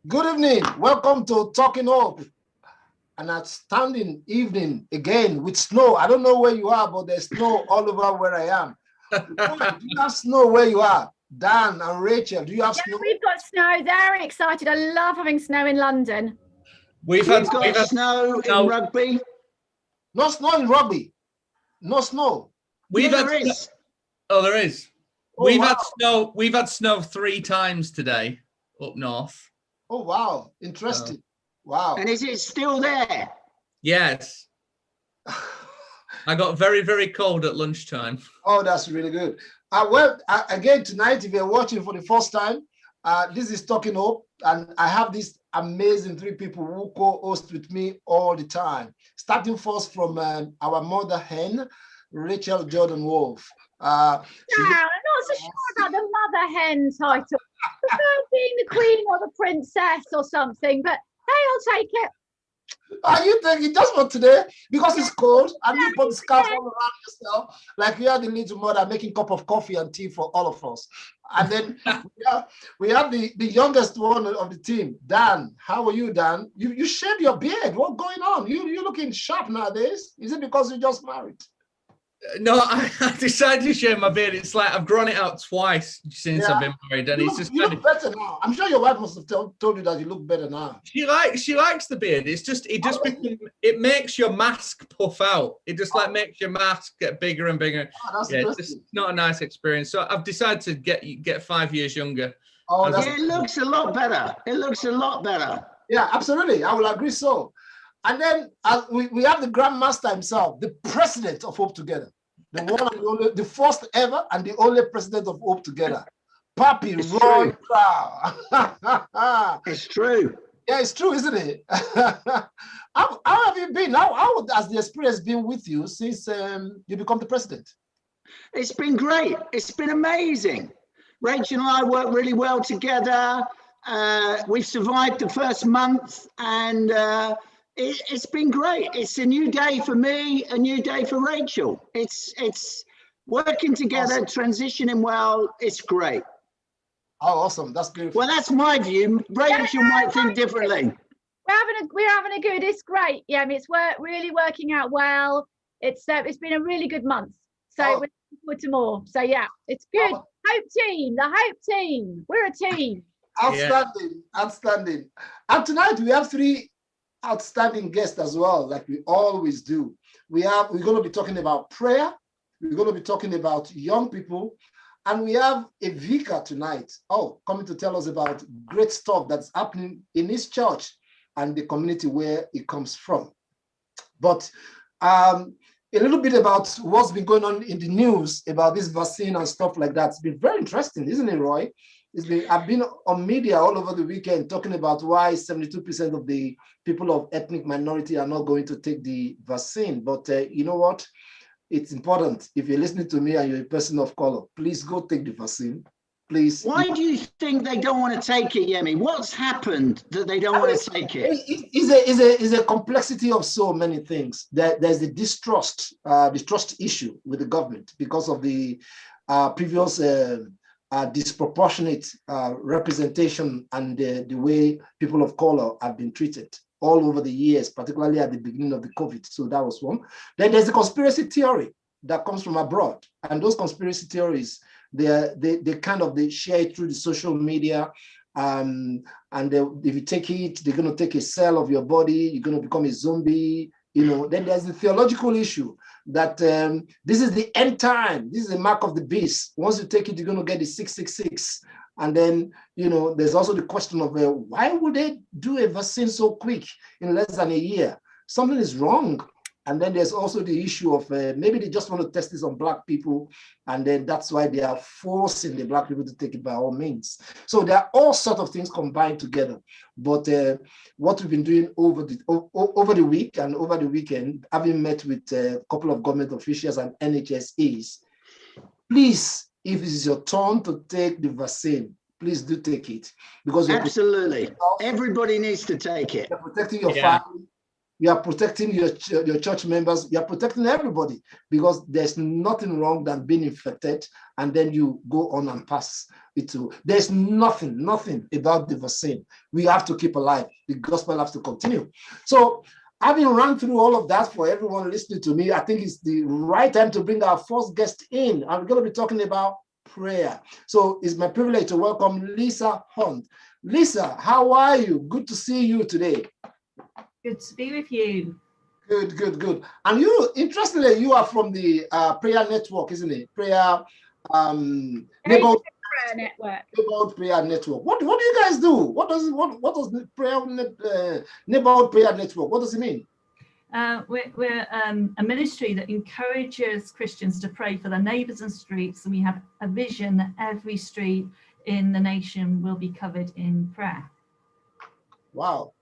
Good evening. Welcome to Talking Hope. An outstanding evening again with snow. I don't know where you are, but there's snow all over where I am. Do you have snow where you are? Dan and Rachel, do you have snow? We've got snow. Very excited. I love having snow in London. We've got snow in Rugby. No snow in Rugby. No snow. There is. Oh, We've had snow 3 times today up north. Oh, wow. Interesting. Wow. And is it still there? Yes. I got very, very cold at lunchtime. Oh, that's really good. Again, tonight, if you're watching for the first time, this is Talking Hope, and I have these amazing 3 people who co-host with me all the time. Starting first from our mother hen, Rachel Jordan Wolf. I'm not so sure about the mother hen title. I prefer being the queen or the princess or something, but hey, I'll take it. Are you thinking just for today? Because it's cold and you put the scarf all around yourself, like you are the little mother making a cup of coffee and tea for all of us. And then we have the youngest one of the team, Dan. How are you, Dan? You shaved your beard. What's going on? You're looking sharp nowadays. Is it because you just married? No, I decided to shave my beard. It's like I've grown it out twice since I've been married, and it's just you look better now. I'm sure your wife must have told you that you look better now. She likes the beard. It makes your mask puff out. It just makes your mask get bigger and bigger. It's just not a nice experience. So I've decided to get 5 years younger. It looks a lot better. Yeah, absolutely. I will agree so. And then we have the Grandmaster himself, the president of Hope Together, the one and only, the first ever and the only president of Hope Together, Papi Roy Crow. It's true. Yeah, it's true, isn't it? How have you been? How has the experience been with you since you become the president? It's been great. It's been amazing. Rachel and I work really well together. We've survived the first month, and it's been great. It's a new day for me, a new day for Rachel. It's working together, transitioning well. It's great. Oh, awesome. That's beautiful. Well, that's my view. Rachel might think differently. We're having a good. It's great. Yeah, I mean, it's really working out well. It's been a really good month. So we're looking forward to more. So yeah, it's good. Hope team, the Hope team. We're a team. Outstanding. And tonight we have 3 outstanding guests as well, like we always do. We're going to be talking about prayer. We're going to be talking about young people, and we have a vicar tonight. Coming to tell us about great stuff that's happening in his church and the community where it comes from. But a little bit about what's been going on in the news about this vaccine and stuff like that. It's been very interesting, isn't it, Roy? I've been on media all over the weekend talking about why 72% of the people of ethnic minority are not going to take the vaccine. But you know what? It's important. If you're listening to me and you're a person of color, please go take the vaccine. Please. Why do you think they don't want to take it, Yemi? What's happened that they don't want to take it? It's a complexity of so many things. There's the distrust issue with the government because of the previous disproportionate representation and the way people of color have been treated all over the years, particularly at the beginning of the COVID. So that was one. Then there's the conspiracy theory that comes from abroad. And those conspiracy theories, they share it through the social media. And if you take it, they're going to take a cell of your body, you're going to become a zombie. Then there's the theological issue that this is the end time. This is the mark of the beast. Once you take it, you're going to get the 666. And then, there's also the question of why would they do a vaccine so quick in less than a year? Something is wrong. And then there's also the issue of maybe they just want to test this on Black people. And then that's why they are forcing the Black people to take it by all means. So there are all sorts of things combined together. But what we've been doing over the week and over the weekend, having met with a couple of government officials and NHSEs, please, if it is your turn to take the vaccine, please do take it. Because absolutely, everybody needs to take it. You're protecting your family. you are protecting your church members, you are protecting everybody, because there's nothing wrong than being infected and then you go on and pass it to. There's nothing about the vaccine. We have to keep alive. The gospel has to continue. So having run through all of that for everyone listening to me, I think it's the right time to bring our first guest in. I'm going to be talking about prayer. So it's my privilege to welcome Lisa Hutt. Lisa, how are you? Good to see you today. Good to be with you. Good. And you, interestingly, you are from the prayer network, isn't it? Prayer Neighborhood Prayer Network. Neighborhood Prayer Network. What do you guys do? What does the Neighborhood Prayer Network? What does it mean? We're a ministry that encourages Christians to pray for their neighbours and streets, and we have a vision that every street in the nation will be covered in prayer. Wow.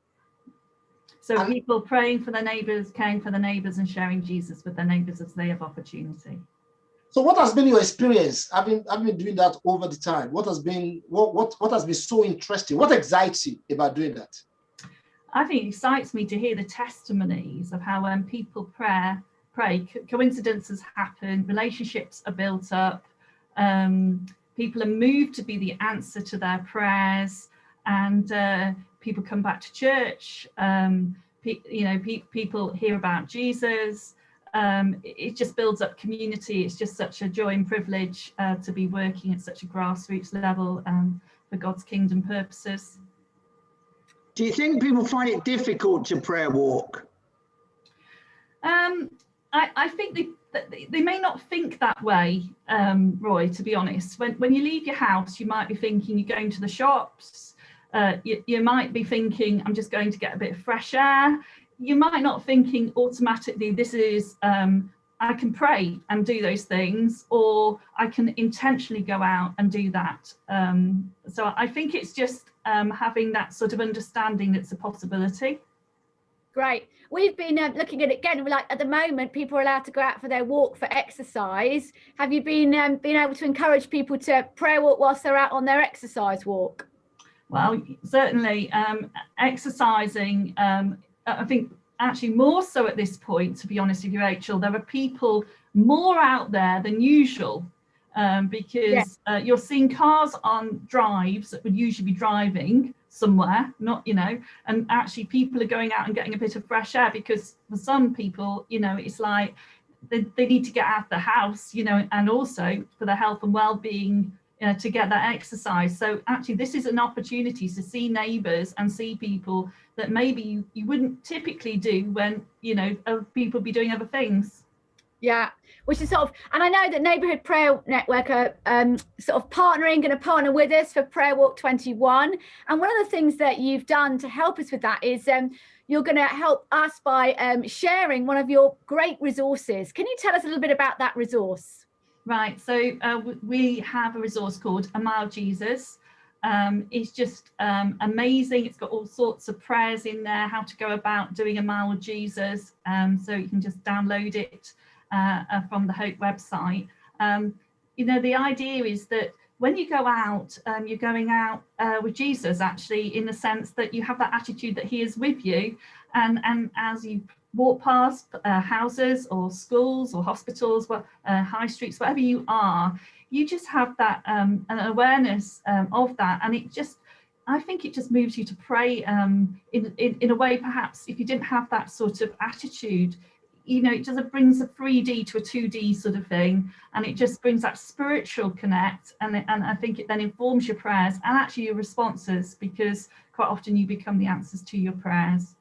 So people praying for their neighbours, caring for their neighbours, and sharing Jesus with their neighbours as they have opportunity. So what has been your experience? I've been doing that over the time. What has been so interesting? What excites you about doing that? I think it excites me to hear the testimonies of how when people pray, coincidences happen, relationships are built up, people are moved to be the answer to their prayers, and people come back to church. People hear about Jesus. It just builds up community. It's just such a joy and privilege to be working at such a grassroots level for God's kingdom purposes. Do you think people find it difficult to prayer walk? I think they may not think that way, Roy, to be honest. When you leave your house, you might be thinking you're going to the shops. You might be thinking, I'm just going to get a bit of fresh air. You might not thinking automatically, this is, I can pray and do those things, or I can intentionally go out and do that. So I think it's just having that sort of understanding that's a possibility. Great. We've been looking at it again. Like at the moment, people are allowed to go out for their walk for exercise. Have you been able to encourage people to prayer walk whilst they're out on their exercise walk? Well, certainly exercising, I think actually more so at this point, to be honest with you, Rachel, there are people more out there than usual because you're seeing cars on drives that would usually be driving somewhere, not, and actually people are going out and getting a bit of fresh air, because for some people, it's like they need to get out of the house, and also for their health and well-being, to get that exercise. So actually this is an opportunity to see neighbours and see people that maybe you wouldn't typically do when people be doing other things. Yeah, which is sort of, and I know that Neighbourhood Prayer Network are sort of going to partner with us for Prayer Walk 21. And one of the things that you've done to help us with that is you're going to help us by sharing one of your great resources. Can you tell us a little bit about that resource? Right, so we have a resource called A Mile Jesus. It's just amazing. It's got all sorts of prayers in there, how to go about doing a mile with Jesus. So you can just download it from the Hope website. The idea is that when you go out, you're going out with Jesus, actually, in the sense that you have that attitude that he is with you. And as you walk past houses or schools or hospitals, high streets, whatever you are, you just have that an awareness of that. And I think it just moves you to pray in a way, perhaps if you didn't have that sort of attitude, it brings a 3D to a 2D sort of thing, and it just brings that spiritual connect, and I think it then informs your prayers and actually your responses, because quite often you become the answers to your prayers.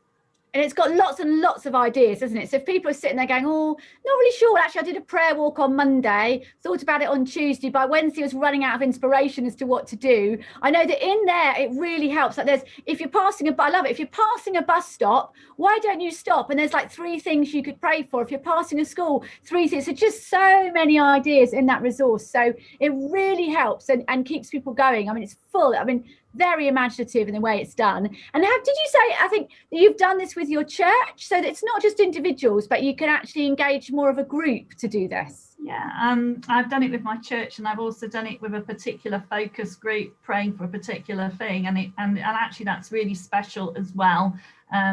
And it's got lots and lots of ideas, isn't it? So if people are sitting there going, oh, not really sure. Actually, I did a prayer walk on Monday, thought about it on Tuesday. By Wednesday, I was running out of inspiration as to what to do. I know that in there, it really helps. Like if you're passing I love it. If you're passing a bus stop, why don't you stop? And there's like 3 things you could pray for. If you're passing a school, 3 things. So just so many ideas in that resource. So it really helps and keeps people going. I mean, it's full. I mean, very imaginative in the way it's done. And did you say, I think that you've done this with your church, so that it's not just individuals, but you can actually engage more of a group to do this? Yeah, I've done it with my church, and I've also done it with a particular focus group praying for a particular thing, and actually that's really special as well.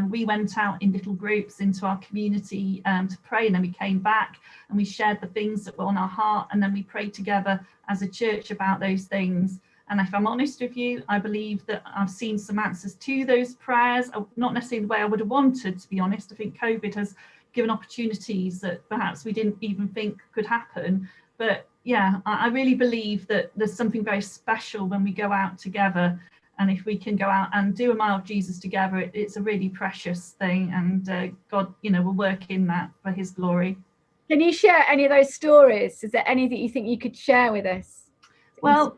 We went out in little groups into our community to pray, and then we came back and we shared the things that were on our heart, and then we prayed together as a church about those things. And if I'm honest with you, I believe that I've seen some answers to those prayers, not necessarily the way I would have wanted, to be honest. I think COVID has given opportunities that perhaps we didn't even think could happen. But yeah, I really believe that there's something very special when we go out together. And if we can go out and do a mile of Jesus together, it's a really precious thing. And God, will work in that for his glory. Can you share any of those stories? Is there any that you think you could share with us? Well,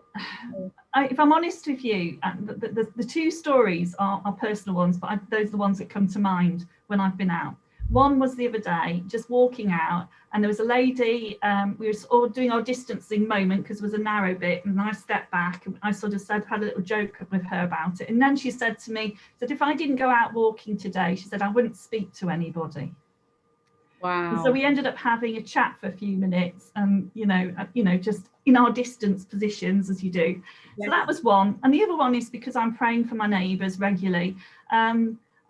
if I'm honest with you, the two stories are personal ones, but those are the ones that come to mind when I've been out. One was the other day, just walking out, and there was a lady, we were all doing our distancing moment because it was a narrow bit, and I stepped back and I sort of had a little joke with her about it. And then she said to me, if I didn't go out walking today, she said, I wouldn't speak to anybody. Wow. And so we ended up having a chat for a few minutes, just in our distance positions as you do. Yes. So that was one. And the other one is because I'm praying for my neighbours regularly.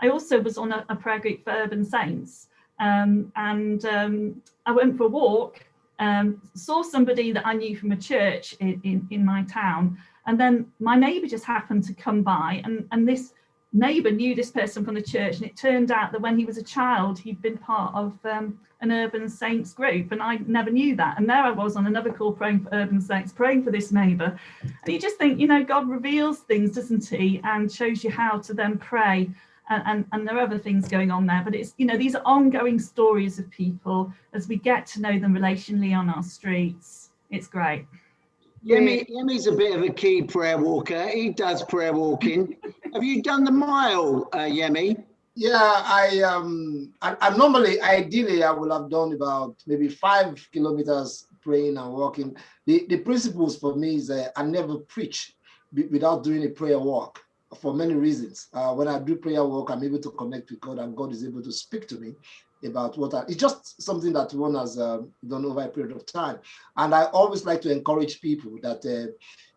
I also was on a prayer group for urban saints, and I went for a walk, saw somebody that I knew from a church in my town, and then my neighbour just happened to come by, and this neighbour knew this person from the church, and it turned out that when he was a child he'd been part of an urban saints group, and I never knew that. And there I was on another call praying for urban saints, praying for this neighbour. And you just think, God reveals things, doesn't he, and shows you how to then pray. And there are other things going on there, but it's these are ongoing stories of people as we get to know them relationally on our streets. It's great. Yemi's a bit of a key prayer walker. He does prayer walking. Have you done the mile, Yemi? Yeah, I normally, ideally, I would have done about maybe 5 kilometers praying and walking. The principles for me is I never preach without doing a prayer walk for many reasons. When I do prayer walk, I'm able to connect with God, and God is able to speak to me about it's just something that one has done over a period of time. And I always like to encourage people that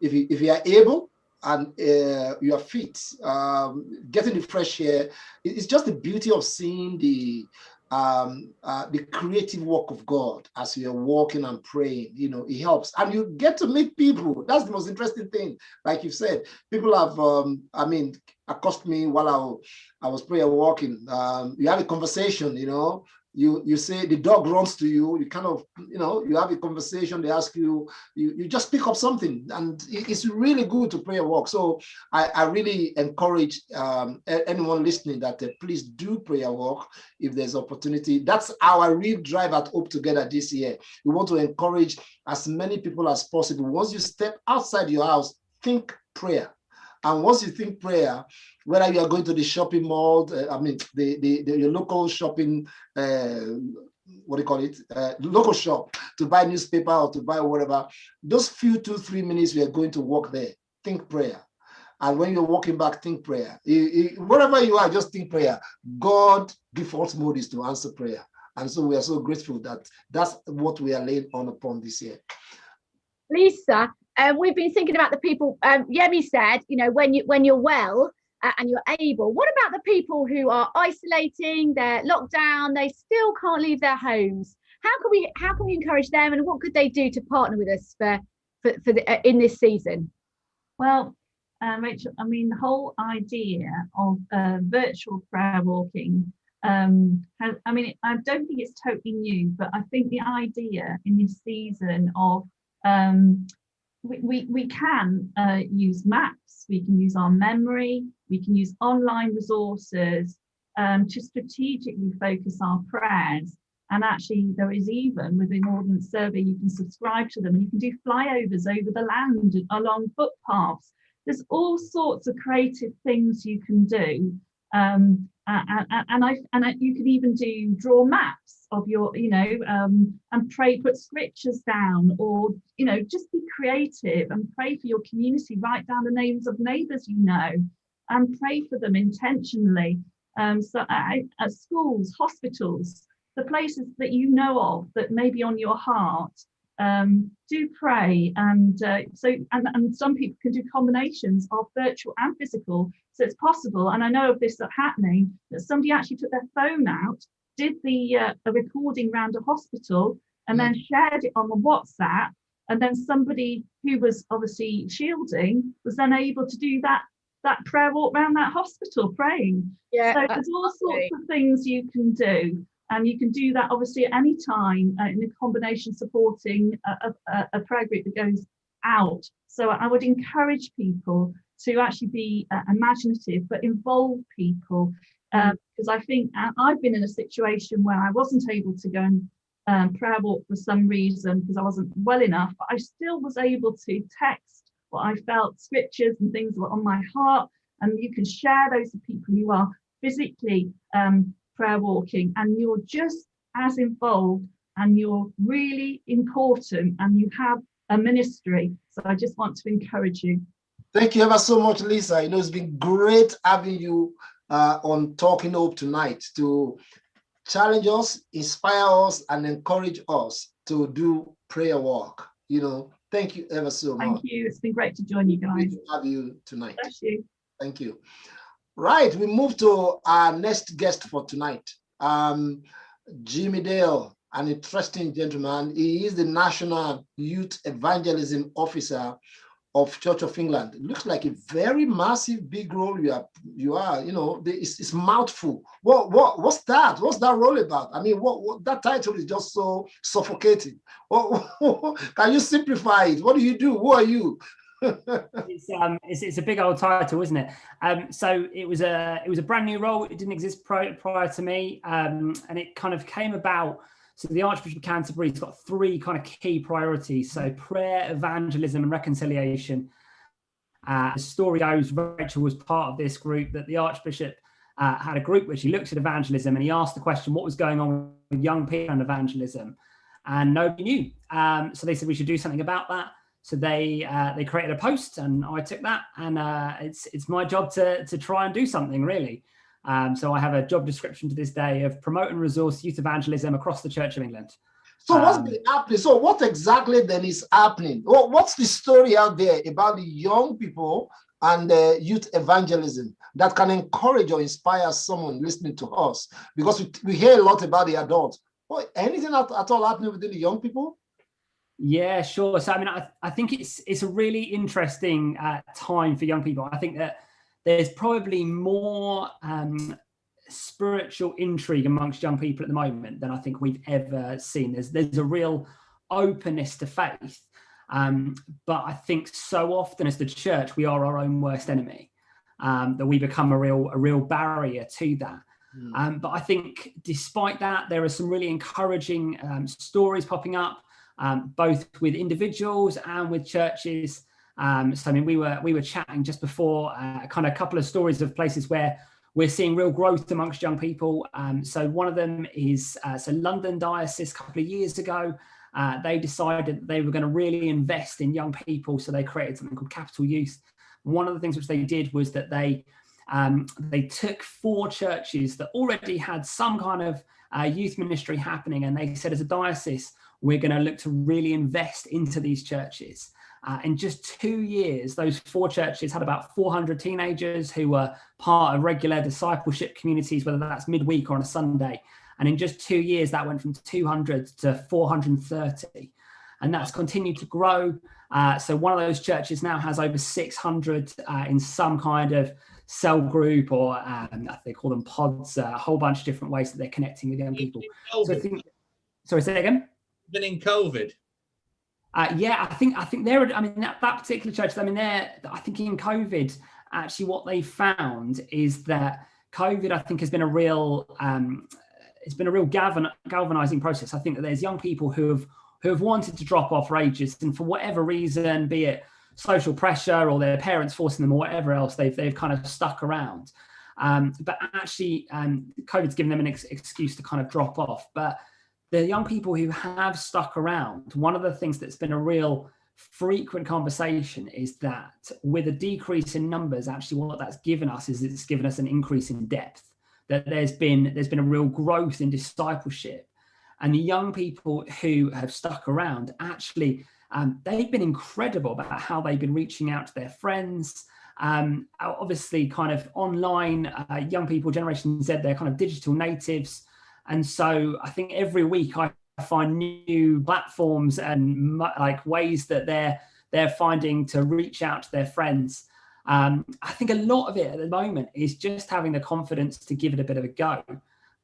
if you are able and you are fit, getting the fresh air, it's just the beauty of seeing the creative work of God as you're walking and praying. It helps, and you get to meet people. That's the most interesting thing. Like you said, people have accosted me while I was prayer walking. You have a conversation, you say, the dog runs to you, you kind of, you have a conversation, they ask you, you just pick up something, and it's really good to pray a walk. So I really encourage anyone listening that please do pray a walk if there's opportunity. That's our real drive at Hope Together this year. We want to encourage as many people as possible. Once you step outside your house, think prayer. And once you think prayer, whether you are going to the shopping mall, your local shopping, local shop to buy newspaper or to buy whatever, those few 2-3 minutes we are going to walk there, think prayer. And when you're walking back, think prayer. Wherever you are, just think prayer. God default mode is to answer prayer. And so we are so grateful that that's what we are laying on upon this year. Lisa, we've been thinking about the people. Yemi said, when you're well and you're able. What about the people who are isolating? They're locked down. They still can't leave their homes. How can we encourage them, and what could they do to partner with us in this season? Well, Rachel, the whole idea of virtual prayer walking. I don't think it's totally new, but I think the idea in this season of we can use maps, we can use our memory, we can use online resources to strategically focus our prayers. And actually, there is even within Ordnance Survey, you can subscribe to them, and you can do flyovers over the land along footpaths. There's all sorts of creative things you can do You can even draw maps of your, and pray, put scriptures down, or just be creative and pray for your community. Write down the names of neighbours and pray for them intentionally. So at schools, hospitals, the places that you know of that may be on your heart, do pray. And some people can do combinations of virtual and physical. So it's possible, and I know of this happening, that somebody actually took their phone out, did a recording around a hospital, and then shared it on the WhatsApp, and then somebody who was obviously shielding was then able to do that prayer walk around that hospital praying. Yeah, so there's all sorts of things you can do, and you can do that obviously at any time in a combination supporting a prayer group that goes out. So I would encourage people to actually be imaginative, but involve people, because I think I've been in a situation where I wasn't able to go and prayer walk for some reason because I wasn't well enough, but I still was able to text what I felt, scriptures and things that were on my heart, and you can share those with people who are physically prayer walking, and you're just as involved, and you're really important, and you have a ministry. So I just want to encourage you. Thank you ever so much, Lisa. It's been great having you on Talking Hope tonight to challenge us, inspire us, and encourage us to do prayer work. Thank you ever so much. Thank you. It's been great to join you guys. Great to have you tonight. Bless you. Thank you. Right, we move to our next guest for tonight. Jimmy Dale, an interesting gentleman. He is the National Youth Evangelism Officer of Church of England. It looks like a very massive, big role you are. It's mouthful. What's that? What's that role about? I mean, what that title is just so suffocating. Can you simplify it? What do you do? Who are you? It's a big old title, isn't it? So it was a brand new role. It didn't exist prior to me, and it kind of came about. So the Archbishop of Canterbury's got three kind of key priorities. So prayer, evangelism, and reconciliation. The story goes, Rachel was part of this group, that the Archbishop had a group which he looked at evangelism, and he asked the question, what was going on with young people and evangelism? And nobody knew. So they said we should do something about that. So they created a post, and I took that, and it's my job to try and do something, really. So I have a job description to this day of promote and resource youth evangelism across the Church of England. So what's been happening? So what exactly then is happening? What's the story out there about the young people and youth evangelism that can encourage or inspire someone listening to us? Because we hear a lot about the adults. Anything at all happening within the young people? Yeah, sure. So I mean, I think it's a really interesting time for young people. I think that there's probably more spiritual intrigue amongst young people at the moment than I think we've ever seen. There's a real openness to faith, but I think so often as the church we are our own worst enemy, that we become a real barrier to that. But I think despite that, there are some really encouraging stories popping up, both with individuals and with churches. So I mean, we were chatting just before, kind of a couple of stories of places where we're seeing real growth amongst young people. So one of them is London Diocese a couple of years ago. They decided that they were going to really invest in young people, so they created something called Capital Youth. One of the things which they did was that they took 4 churches that already had some kind of youth ministry happening, and they said, as a diocese, we're going to look to really invest into these churches. In just 2 years, those 4 churches had about 400 teenagers who were part of regular discipleship communities, whether that's midweek or on a Sunday. And in just 2 years, that went from 200 to 430. And that's continued to grow. So one of those churches now has over 600 in some kind of cell group, or they call them pods, a whole bunch of different ways that they're connecting with young people. So I think, sorry, say that again? Been in COVID. Yeah, I think they're. I mean, that particular church. I mean, I think in COVID, actually, what they found is that COVID, I think, has been a real. It's been a real galvanizing process. I think that there's young people who have wanted to drop off for ages, and for whatever reason, be it social pressure or their parents forcing them or whatever else, they've kind of stuck around. But actually, COVID's given them an excuse to kind of drop off. But the young people who have stuck around, one of the things that's been a real frequent conversation is that with a decrease in numbers, actually what that's given us is it's given us an increase in depth, that there's been a real growth in discipleship. And the young people who have stuck around, actually, they've been incredible about how they've been reaching out to their friends. Obviously, kind of online, young people, Generation Z, they're kind of digital natives. And so I think every week I find new platforms and like ways that they're finding to reach out to their friends. I think a lot of it at the moment is just having the confidence to give it a bit of a go.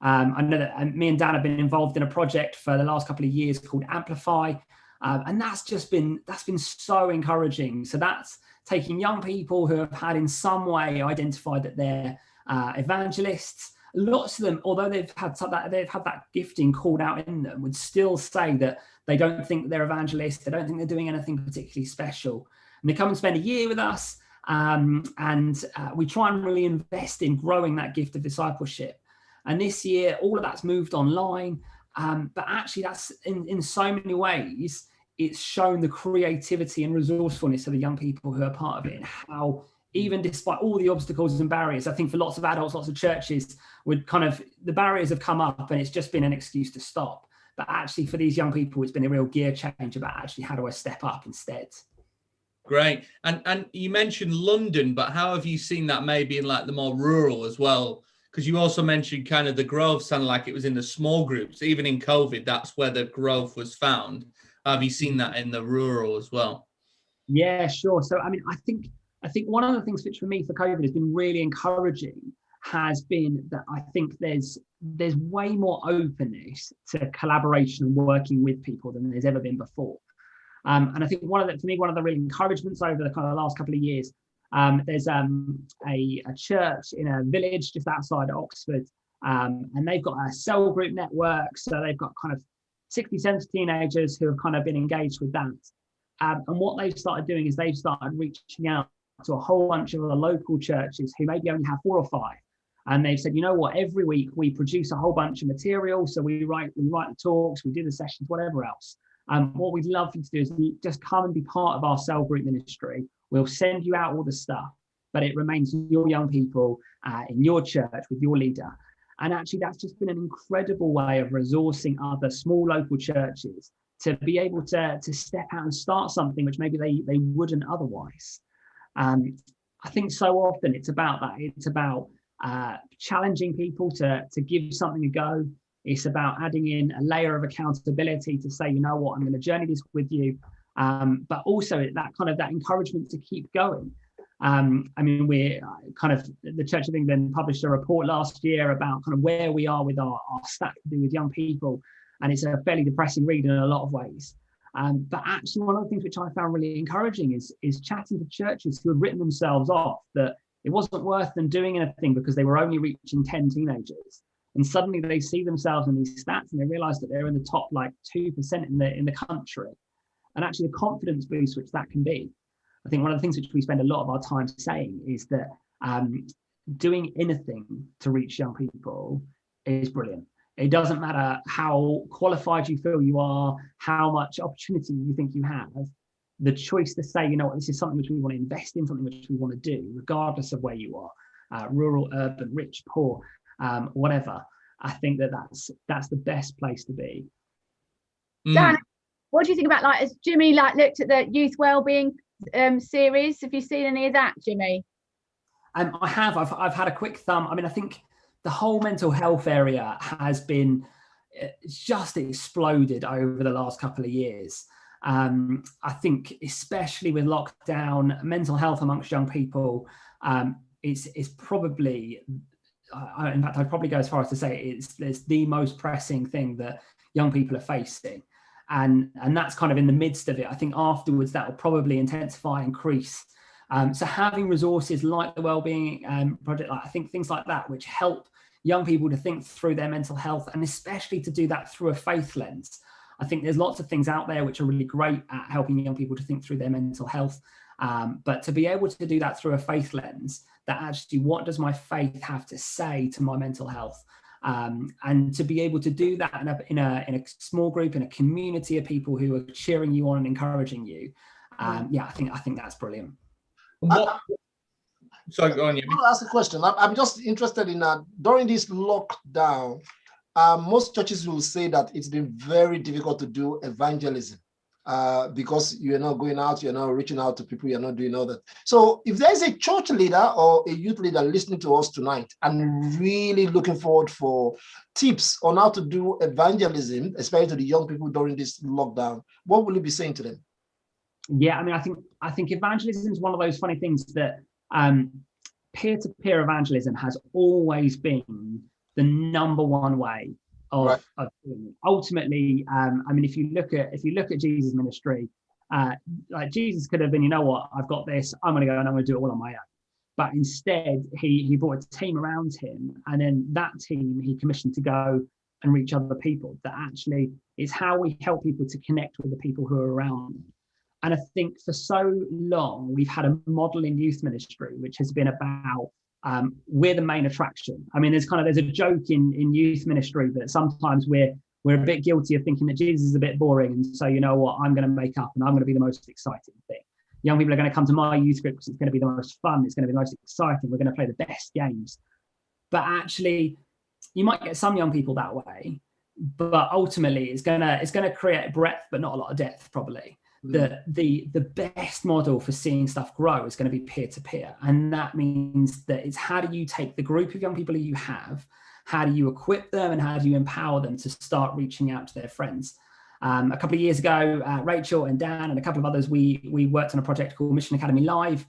I know that me and Dan have been involved in a project for the last couple of years called Amplify, and that's been so encouraging. So that's taking young people who have had in some way identified that they're evangelists. Lots of them, although they've had that gifting called out in them, would still say that they don't think they're evangelists. They don't think they're doing anything particularly special. And they come and spend a year with us, and we try and really invest in growing that gift of discipleship. And this year, all of that's moved online. But actually, that's in so many ways, it's shown the creativity and resourcefulness of the young people who are part of it, and how even despite all the obstacles and barriers, I think for lots of adults, lots of churches, the barriers have come up and it's just been an excuse to stop. But actually for these young people, it's been a real gear change about actually how do I step up instead. Great. And you mentioned London, but how have you seen that maybe in like the more rural as well? Because you also mentioned kind of the growth sounded like it was in the small groups. Even in COVID, that's where the growth was found. Have you seen that in the rural as well? Yeah, sure. So, I mean, I think one of the things which for me for COVID has been really encouraging has been that I think there's way more openness to collaboration and working with people than there's ever been before. And I think one of the real encouragements over the kind of last couple of years, there's a church in a village just outside Oxford, and they've got a cell group network. So they've got kind of 60, 70 teenagers who have kind of been engaged with that. And what they've started doing is they've started reaching out to a whole bunch of the local churches who maybe only have 4 or 5. And they've said, you know what, every week we produce a whole bunch of material. So we write the talks, we do the sessions, whatever else. What we'd love you to do is just come and be part of our cell group ministry. We'll send you out all the stuff, but it remains your young people in your church with your leader. And actually, that's just been an incredible way of resourcing other small local churches to be able to step out and start something which maybe they wouldn't otherwise. I think so often it's about that. It's about challenging people to give something a go. It's about adding in a layer of accountability to say, you know what, I'm going to journey this with you. But also that encouragement to keep going. I mean, we're kind of, the Church of England published a report last year about kind of where we are with our stat to do with young people. And it's a fairly depressing read in a lot of ways. But actually, one of the things which I found really encouraging is chatting to churches who had written themselves off that it wasn't worth them doing anything because they were only reaching 10 teenagers. And suddenly they see themselves in these stats and they realize that they're in the top like 2% in the country. And actually the confidence boost which that can be. I think one of the things which we spend a lot of our time saying is that doing anything to reach young people is brilliant. It doesn't matter how qualified you feel you are, how much opportunity you think you have. The choice to say, you know what, this is something which we want to invest in, something which we want to do, regardless of where you are, rural, urban, rich, poor, whatever. I think that's the best place to be. Dan, what do you think about, like, has Jimmy looked at the youth wellbeing series? Have you seen any of that, Jimmy? I have. I've had a quick thumb. I mean, I think the whole mental health area has been just exploded over the last couple of years. I think especially with lockdown, mental health amongst young people is probably, in fact, I'd probably go as far as to say it's the most pressing thing that young people are facing. And that's kind of in the midst of it. I think afterwards that will probably intensify, increase. So having resources like the Wellbeing project, I think things like that, which help young people to think through their mental health, and especially to do that through a faith lens. I think there's lots of things out there which are really great at helping young people to think through their mental health. But to be able to do that through a faith lens, that actually, what does my faith have to say to my mental health? And to be able to do that in a small group, in a community of people who are cheering you on and encouraging you, yeah, I think that's brilliant. Sorry, go on. I want to ask a question. I'm just interested in during this lockdown, most churches will say that it's been very difficult to do evangelism because you're not going out, you're not reaching out to people, you're not doing all that. So if there's a church leader or a youth leader listening to us tonight and really looking forward for tips on how to do evangelism, especially to the young people during this lockdown, what will you be saying to them? Yeah, I mean, I think evangelism is one of those funny things that peer-to-peer evangelism has always been the number one way of doing it. Ultimately, I mean, if you look at Jesus' ministry, like Jesus could have been, you know what, I've got this, I'm going to go and I'm going to do it all on my own. But instead, he brought a team around him, and then that team he commissioned to go and reach other people. That actually is how we help people to connect with the people who are around them. And I think for so long, we've had a model in youth ministry, which has been about we're the main attraction. I mean, there's a joke in youth ministry that sometimes we're a bit guilty of thinking that Jesus is a bit boring. And so, you know what, I'm going to make up and I'm going to be the most exciting thing. Young people are going to come to my youth group because it's going to be the most fun. It's going to be the most exciting. We're going to play the best games. But actually, you might get some young people that way, but ultimately it's going to create breadth, but not a lot of depth, probably. The best model for seeing stuff grow is going to be peer-to-peer. And that means that it's how do you take the group of young people you have, how do you equip them, and how do you empower them to start reaching out to their friends? A couple of years ago, Rachel and Dan and a couple of others, we worked on a project called Mission Academy Live,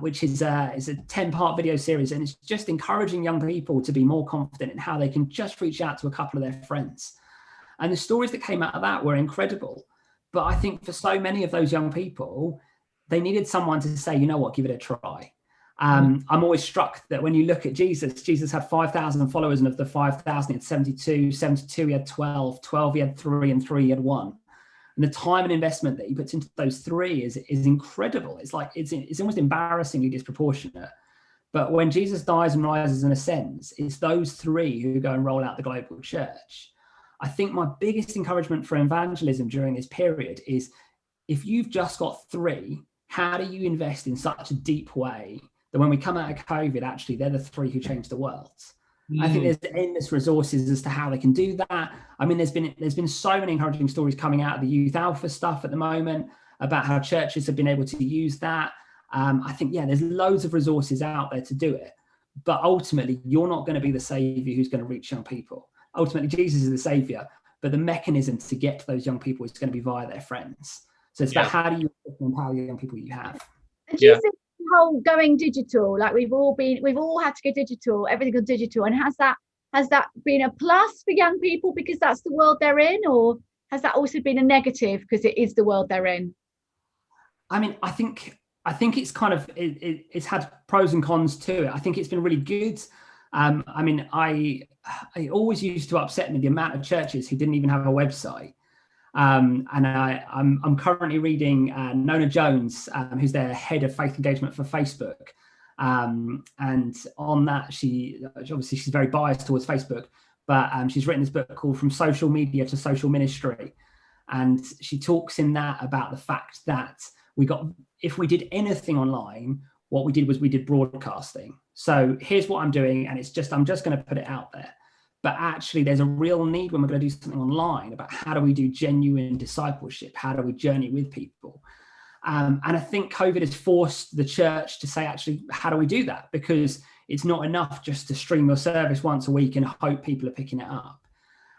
which is a 10-part video series. And it's just encouraging young people to be more confident in how they can just reach out to a couple of their friends. And the stories that came out of that were incredible. But I think for so many of those young people, they needed someone to say, you know what, give it a try. I'm always struck that when you look at Jesus had 5,000 followers, and of the 5,000, he had 72 he had 12 he had 3, and 3 he had 1. And the time and investment that he puts into those 3 is incredible. It's like, it's almost embarrassingly disproportionate. But when Jesus dies and rises and ascends, it's those 3 who go and roll out the global church. I think my biggest encouragement for evangelism during this period is, if you've just got 3, how do you invest in such a deep way that when we come out of COVID, actually they're the 3 who change the world? I think there's endless resources as to how they can do that. I mean, there's been so many encouraging stories coming out of the Youth Alpha stuff at the moment about how churches have been able to use that. I think, yeah, there's loads of resources out there to do it. But ultimately, you're not going to be the savior who's going to reach young people. Ultimately, Jesus is the savior, but the mechanism to get to those young people is going to be via their friends. So it's about how do you empower the young people you have. And do you think the whole going digital, like we've all had to go digital, everything goes digital, and has that been a plus for young people because that's the world they're in, or has that also been a negative because it is the world they're in? I mean, I think it's kind of it's had pros and cons to it. I think it's been really good. I mean, I always used to upset me the amount of churches who didn't even have a website. And I'm currently reading Nona Jones, who's their head of faith engagement for Facebook. And on that, she's very biased towards Facebook, but she's written this book called From Social Media to Social Ministry. And she talks in that about the fact that if we did anything online, what we did was we did broadcasting. So here's what I'm doing, and I'm just going to put it out there. But actually, there's a real need when we're going to do something online about how do we do genuine discipleship? How do we journey with people? And I think COVID has forced the church to say, actually, how do we do that? Because it's not enough just to stream your service once a week and hope people are picking it up.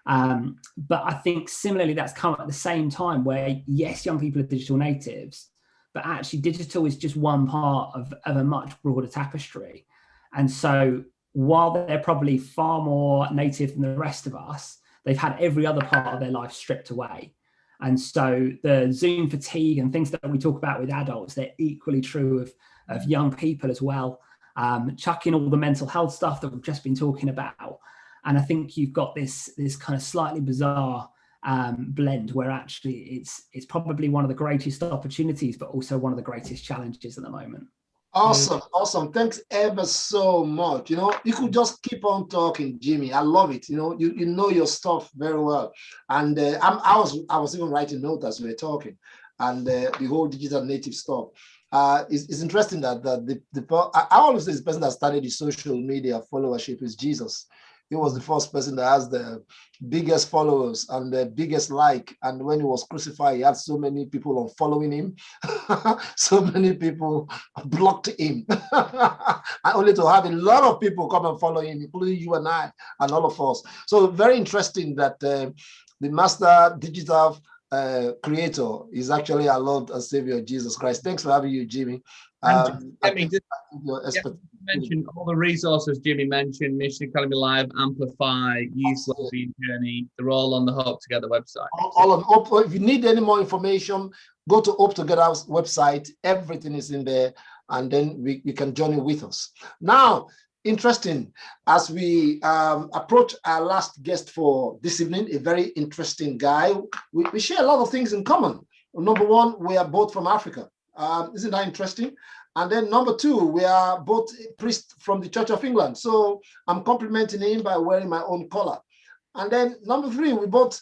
But I think similarly, that's come at the same time where, yes, young people are digital natives, but actually digital is just one part of a much broader tapestry. And so while they're probably far more native than the rest of us, they've had every other part of their life stripped away. And so the Zoom fatigue and things that we talk about with adults, they're equally true of young people as well. Chuck in all the mental health stuff that we've just been talking about. And I think you've got this kind of slightly bizarre blend where actually it's probably one of the greatest opportunities, but also one of the greatest challenges at the moment. Awesome, awesome. Thanks ever so much. You know, you could just keep on talking, Jimmy. I love it. You know, you know your stuff very well. And I was even writing notes as we were talking, and the whole digital native stuff. It's interesting that I always say the person that started the social media followership is Jesus. He was the first person that has the biggest followers and the biggest like. And when he was crucified, he had so many people unfollowing him. So many people blocked him. And only to have a lot of people come and follow him, including you and I and all of us. So very interesting that the master digital creator is actually our Lord and Savior, Jesus Christ. Thanks for having you, Jimmy. Mention all the resources Jimmy mentioned: Mission Academy Live, Amplify, Youth Wellbeing Journey. They're all on the Hope Together website. All on Hope. If you need any more information, go to Hope Together's website. Everything is in there, and then you can journey with us. Now, interesting, as we approach our last guest for this evening, a very interesting guy. We share a lot of things in common. Number one, we are both from Africa. Isn't that interesting? And then number two, we are both priests from the Church of England. So I'm complimenting him by wearing my own collar. And then number three, we both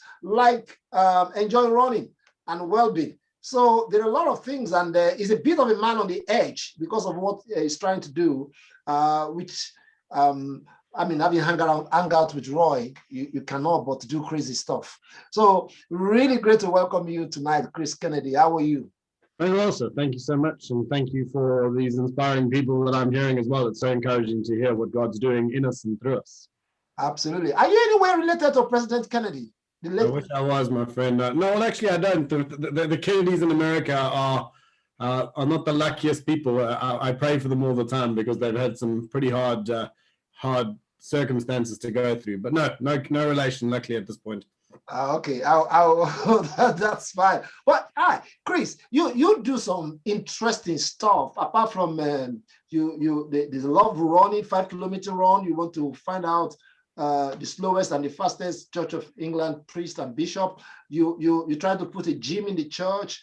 enjoy running and well-being. So there are a lot of things, and he's a bit of a man on the edge because of what he's trying to do, which, having hung out with Roy, you cannot but do crazy stuff. So really great to welcome you tonight, Chris Kennedy. How are you? Very well, sir. Thank you so much. And thank you for these inspiring people that I'm hearing as well. It's so encouraging to hear what God's doing in us and through us. Absolutely. Are you anywhere related to President Kennedy? I wish I was, my friend. No, well, actually, I don't. The Kennedys in America are not the luckiest people. I pray for them all the time because they've had some pretty hard circumstances to go through. But no relation, luckily, at this point. Okay, that's fine. But Chris, you do some interesting stuff. Apart from there's a lot of running, 5-kilometer run. You want to find out the slowest and the fastest Church of England priest and bishop. You try to put a gym in the church,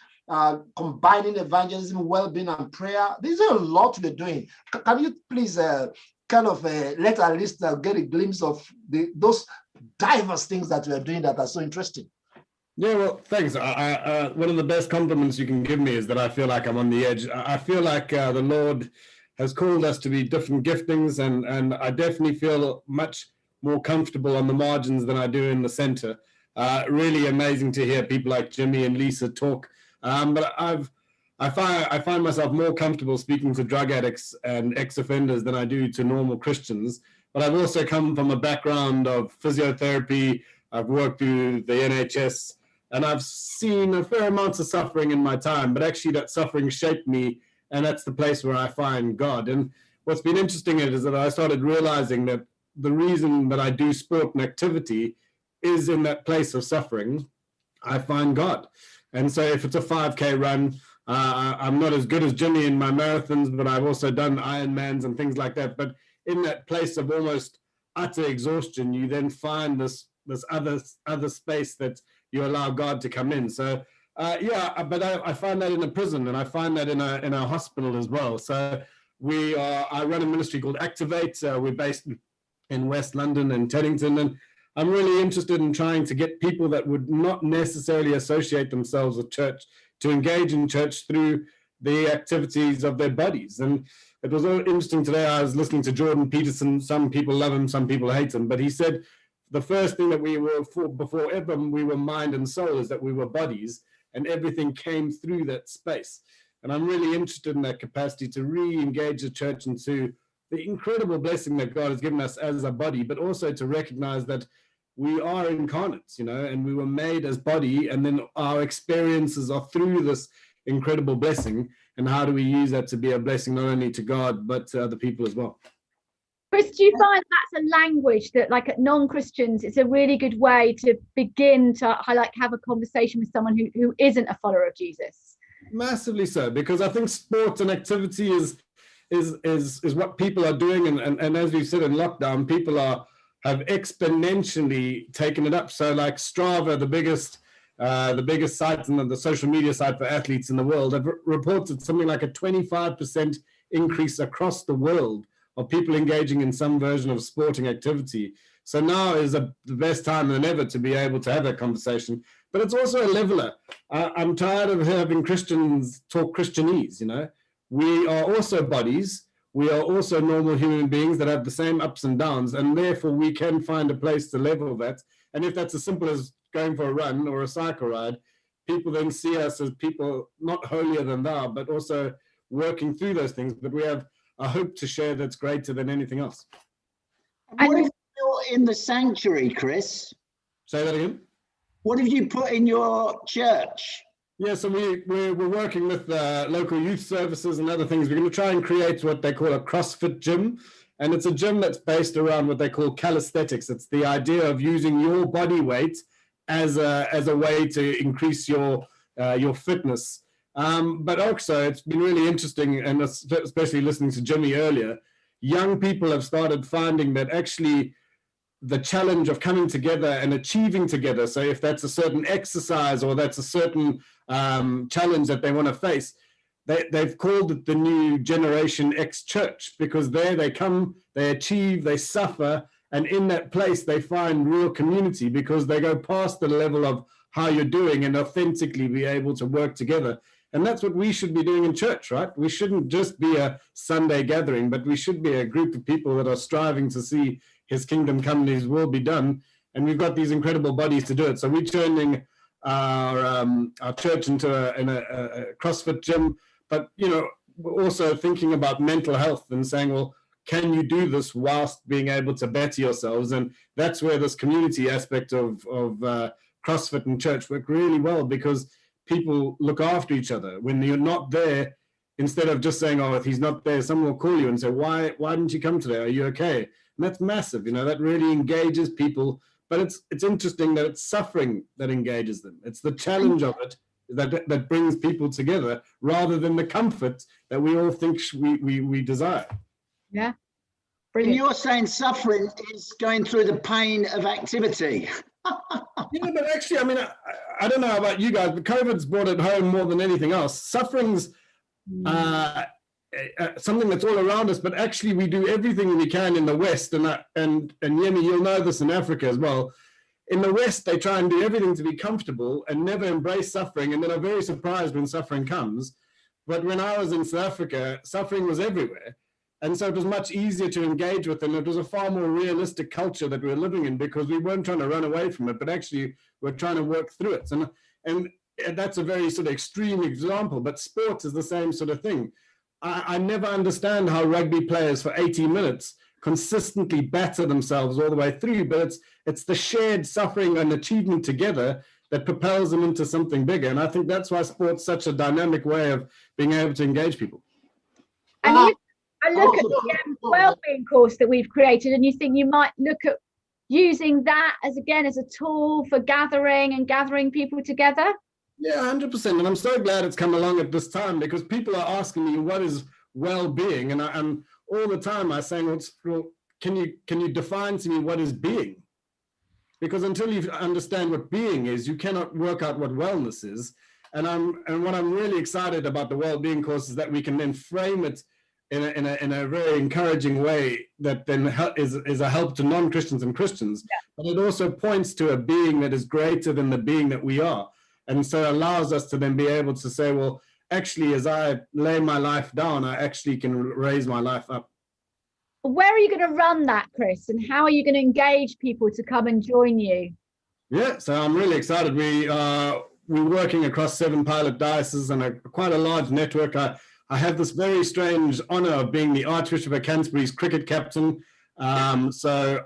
combining evangelism, well-being, and prayer. There's a lot you're doing. Can you please let our listeners get a glimpse of those diverse things that we are doing that are so interesting? Yeah, well, thanks. One of the best compliments you can give me is that I feel like I'm on the edge. I feel like the Lord has called us to be different giftings, and I definitely feel much more comfortable on the margins than I do in the center. Really amazing to hear people like Jimmy and Lisa talk. But I find myself more comfortable speaking to drug addicts and ex-offenders than I do to normal Christians. But I've also come from a background of physiotherapy. I've worked through the NHS, and I've seen a fair amount of suffering in my time, but actually that suffering shaped me, and that's the place where I find God. And what's been interesting is that I started realizing that the reason that I do sport and activity is in that place of suffering, I find God. And so if it's a 5K run, I'm not as good as Jimmy in my marathons, but I've also done Ironmans and things like that. But in that place of almost utter exhaustion, you then find this other space that you allow God to come in. So but I find that in a prison, and I find that in a hospital as well. So I run a ministry called Activate. We're based in West London and Teddington, and I'm really interested in trying to get people that would not necessarily associate themselves with church to engage in church through the activities of their bodies. And it was interesting today. I was listening to Jordan Peterson. Some people love him, some people hate him, but he said the first thing that we were before ever we were mind and soul is that we were bodies, and everything came through that space. And I'm really interested in that capacity to re-engage the church into the incredible blessing that God has given us as a body, but also to recognize that we are incarnates, and we were made as body, and then our experiences are through this incredible blessing. And how do we use that to be a blessing not only to God, but to other people as well? Chris, do you find that's a language that, like, at non-Christians, it's a really good way to begin to have a conversation with someone who isn't a follower of Jesus? Massively so, because I think sport and activity is what people are doing, and as we said in lockdown, people have exponentially taken it up. So like Strava, the biggest site and the social media site for athletes in the world, have reported something like a 25% increase across the world of people engaging in some version of sporting activity. So now is the best time than ever to be able to have that conversation. But it's also a leveler. I'm tired of having Christians talk Christianese, you know. We are also bodies. We are also normal human beings that have the same ups and downs, and therefore we can find a place to level that. And if that's as simple as going for a run or a cycle ride, people then see us as people not holier than thou, but also working through those things. But we have a hope to share that's greater than anything else. What if you're in the sanctuary, Chris? Say that again? What have you put in your church? Yeah, so we're working with local youth services and other things. We're going to try and create what they call a Crossfit Gym. And it's a gym that's based around what they call calisthenics. It's the idea of using your body weight as a way to increase your fitness. But also, it's been really interesting, and especially listening to Jimmy earlier, young people have started finding that actually the challenge of coming together and achieving together, so if that's a certain exercise or that's a certain challenge that they want to face, they've called it the new Generation X church, because there they come, they achieve, they suffer, and in that place they find real community because they go past the level of how you're doing and authentically be able to work together. And that's what we should be doing in church, right? We shouldn't just be a Sunday gathering, but we should be a group of people that are striving to see his kingdom come and his will be done. And we've got these incredible bodies to do it. So we're turning our church into a CrossFit gym, but, you know, we're also thinking about mental health and saying, well, can you do this whilst being able to better yourselves? And that's where this community aspect of CrossFit and church work really well, because people look after each other. When you're not there, instead of just saying, oh, if he's not there, someone will call you and say, why didn't you come today? Are you okay? And that's massive, you know, that really engages people. But it's interesting that it's suffering that engages them. It's the challenge of it that brings people together, rather than the comfort that we all think we desire. Yeah. Brilliant. And you're saying suffering is going through the pain of activity. Yeah, but actually, I mean, I don't know about you guys, but COVID's brought it home more than anything else. Suffering's something that's all around us, but actually we do everything we can in the West, and Yemi, you'll know this in Africa as well. In the West, they try and do everything to be comfortable and never embrace suffering, and then are very surprised when suffering comes. But when I was in South Africa, suffering was everywhere. And so it was much easier to engage with, and it was a far more realistic culture that we were living in, because we weren't trying to run away from it, but actually we're trying to work through it. And that's a very sort of extreme example, but sports is the same sort of thing. I never understand how rugby players for 80 minutes consistently batter themselves all the way through, but it's the shared suffering and achievement together that propels them into something bigger. And I think that's why sport's such a dynamic way of being able to engage people. And I look at the Wellbeing course that we've created, and you think you might look at using that as a tool for gathering people together? Yeah, 100%. And I'm so glad it's come along at this time, because people are asking me, what is well-being? And I'm all the time I'm saying, well, can you define to me what is being? Because until you understand what being is, you cannot work out what wellness is. And what I'm really excited about the Wellbeing course is that we can then frame it in a very encouraging way that then is a help to non-Christians and Christians, but it also points to a being that is greater than the being that we are. And so it allows us to then be able to say, well, actually, as I lay my life down, I actually can raise my life up. Where are you going to run that, Chris? And how are you going to engage people to come and join you? Yeah, so I'm really excited. We're working across 7 pilot dioceses and quite a large network. I have this very strange honor of being the Archbishop of Canterbury's cricket captain. So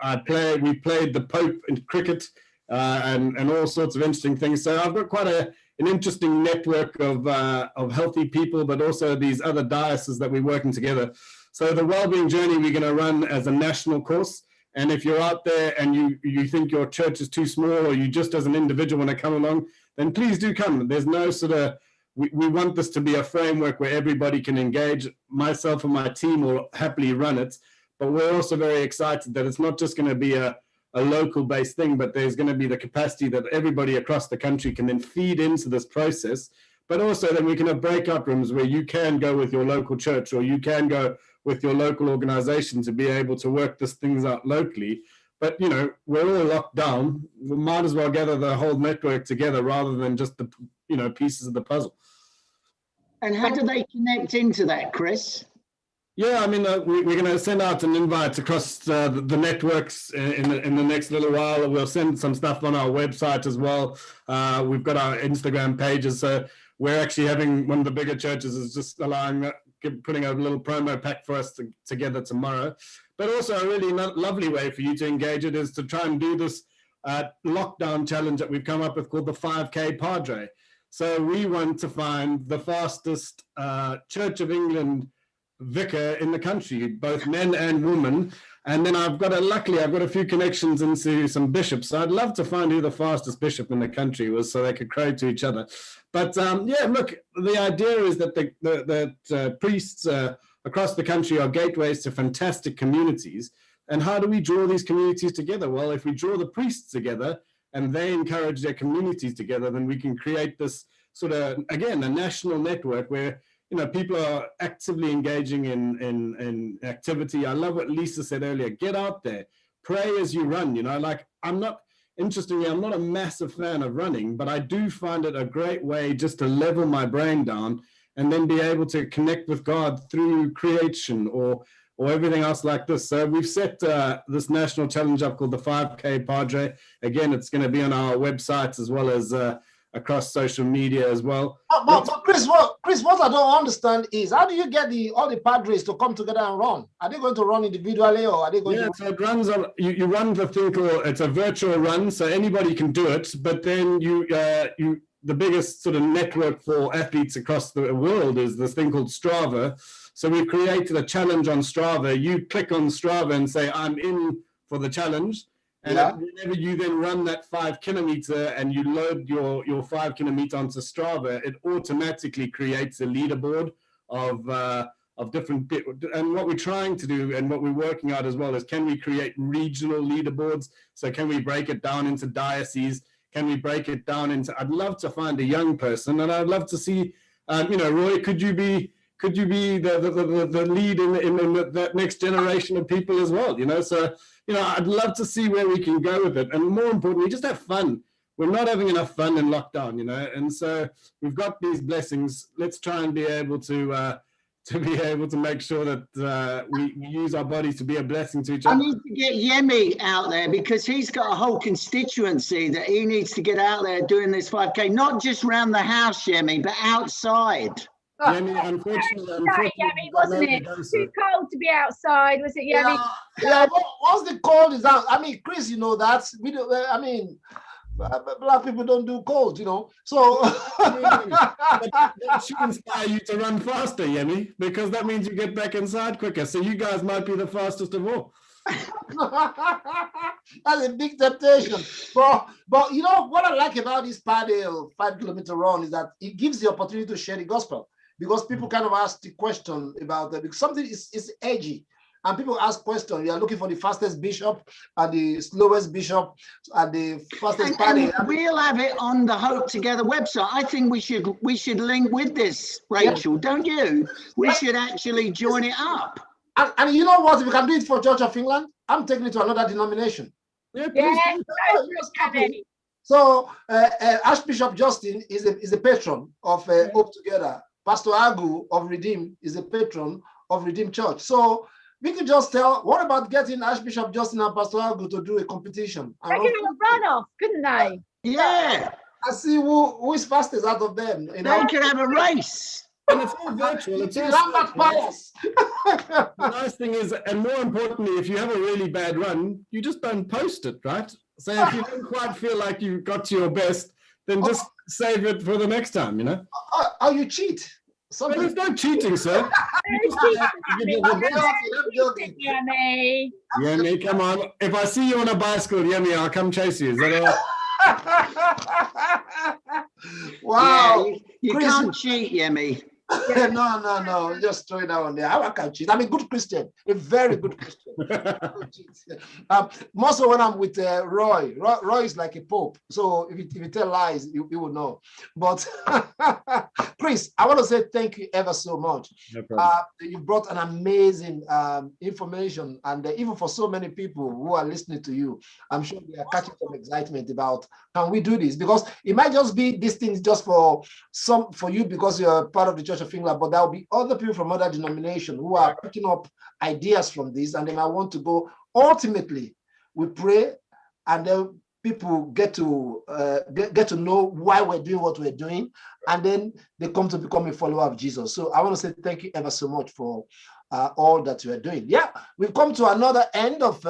we played the Pope in cricket and all sorts of interesting things. So I've got quite an interesting network of healthy people, but also these other dioceses that we're working together. So the Wellbeing Journey we're going to run as a national course. And if you're out there and you think your church is too small, or you just as an individual want to come along, then please do come. There's no sort of, we want this to be a framework where everybody can engage. Myself and my team will happily run it, but we're also very excited that it's not just going to be a local-based thing, but there's going to be the capacity that everybody across the country can then feed into this process. but also then we can have breakout rooms where you can go with your local church or you can go with your local organization to be able to work these things out locally. But, you know, we're all locked down. We might as well gather the whole network together rather than just the, you know, pieces of the puzzle. And how do they connect into that, Chris? Yeah, I mean, we're going to send out an invite across the networks in the next little while. We'll send some stuff on our website as well. We've got our Instagram pages. So we're actually having one of the bigger churches is just putting a little promo pack for us together tomorrow. But also a really lovely way for you to engage it is to try and do this lockdown challenge that we've come up with called the 5K Padre. So we want to find the fastest Church of England vicar in the country, both men and women. And then luckily I've got a few connections into some bishops. So I'd love to find who the fastest bishop in the country was so they could crow to each other. But yeah, look, the idea is that the priests across the country are gateways to fantastic communities. And how do we draw these communities together? Well, if we draw the priests together and they encourage their communities together, then we can create this sort of, again, a national network where, you know, people are actively engaging in activity. I love what Lisa said earlier. Get out there, pray as you run. You know, like interestingly, I'm not a massive fan of running, but I do find it a great way just to level my brain down and then be able to connect with God through creation or everything else like this. So we've set this national challenge up called the 5K Padre. Again, it's going to be on our websites as well as across social media as well. But Chris, what I don't understand is how do you get all the padres to come together and run? Are they going to run individually or are they going to? So it runs on. You run the thing called, it's a virtual run, so anybody can do it. But then the biggest sort of network for athletes across the world is this thing called Strava. So we've created a challenge on Strava. You click on Strava and say, I'm in for the challenge. And whenever you then run that 5 kilometer and you load your 5 kilometer onto Strava, it automatically creates a leaderboard of different. And what we're trying to do and what we're working out as well is, can we create regional leaderboards? So can we break it down into dioceses? Can we break it down into? I'd love to find a young person, and I'd love to see, you know, Roy, could you be the lead in that next generation of people as well? You know, so. You know, I'd love to see where we can go with it. And more importantly, just have fun. We're not having enough fun in lockdown, you know. And so we've got these blessings. Let's try and be able to make sure that we use our bodies to be a blessing to each other. I need to get Yemi out there because he's got a whole constituency that he needs to get out there doing this 5K, not just around the house, Yemi, but outside. Yemi, unfortunately, Yemi, wasn't it? Too cold to be outside, was it, Yemi? Yeah. Once the cold is out, I mean, Chris, you know that we do. I mean, black people don't do cold, you know. So that should inspire you to run faster, Yemi, because that means you get back inside quicker. So you guys might be the fastest of all. That's a big temptation. But you know what I like about this 5 kilometer run is that it gives the opportunity to share the gospel. Because people kind of ask the question about that, because something is edgy, and people ask questions. You are looking for the fastest bishop and the slowest bishop and the fastest party. We'll have it on the Hope Together website. I think we should link with this, Rachel, don't you? We should actually join it up. And you know what? If we can do it for Church of England, I'm taking it to another denomination. Yeah, So Archbishop Justin is a patron of Hope Together. Pastor Agu of Redeem is a patron of Redeem Church. So we could just tell, what about getting Archbishop Justin and Pastor Agu to do a competition? They could have a runoff, couldn't they? Yeah. I see who is fastest out of them. You know? They could have a race. And it's all virtual. It's all the nice thing is, and more importantly, if you have a really bad run, you just don't post it, right? So if you don't quite feel like you got to your best, then just save it for the next time, you know? Oh, you cheat. Well, there's no cheating, sir. Yemi, come on. If I see you on a bicycle, Yemi, I'll come chase you. Is that all right? Wow. Yeah, you can't cheat, Yemi. Yeah. No, just throw it out on there. How I can cheat? I'm a good Christian, a very good Christian. More so when I'm with Roy. Roy is like a pope. So if you tell lies, you will know. But Chris, I want to say thank you ever so much. No You brought an amazing information, and even for so many people who are listening to you, I'm sure they are catching some excitement about, can we do this? Because it might just be these things just for you because you're part of the Church of England, but there will be other people from other denominations who are picking up ideas from this, and they might want to go. Ultimately, we pray, and then people get to know why we're doing what we're doing, and then they come to become a follower of Jesus. So I want to say thank you ever so much for all that you are doing. Yeah, we've come to another end of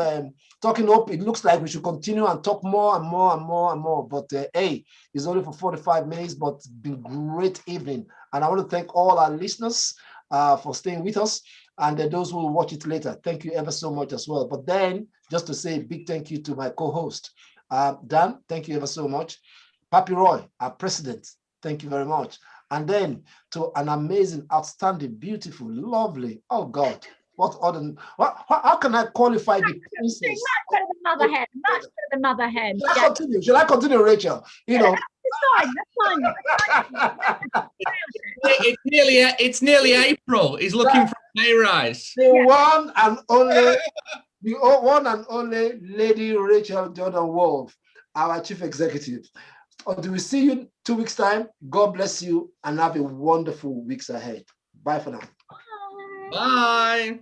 talking up. It looks like we should continue and talk more and more and more and more, but hey, it's only for 45 minutes, but it's been a great evening, and I want to thank all our listeners for staying with us, and those who will watch it later. Thank you ever so much as well. But then, just to say a big thank you to my co-host, Dan, thank you ever so much. Papi Roy, our president, thank you very much. And then to an amazing, outstanding, beautiful, lovely, oh God, how can I qualify the princess? Much better than Mother Hen, much better than Mother Hen. Should I continue? Should I continue, Rachel? You know. That's fine. It's nearly April. He's looking for a pay rise. The one and only Lady Rachel Jordan Wolf, our chief executive. Until we see you 2 weeks' time, God bless you and have a wonderful weeks ahead. Bye for now. Bye.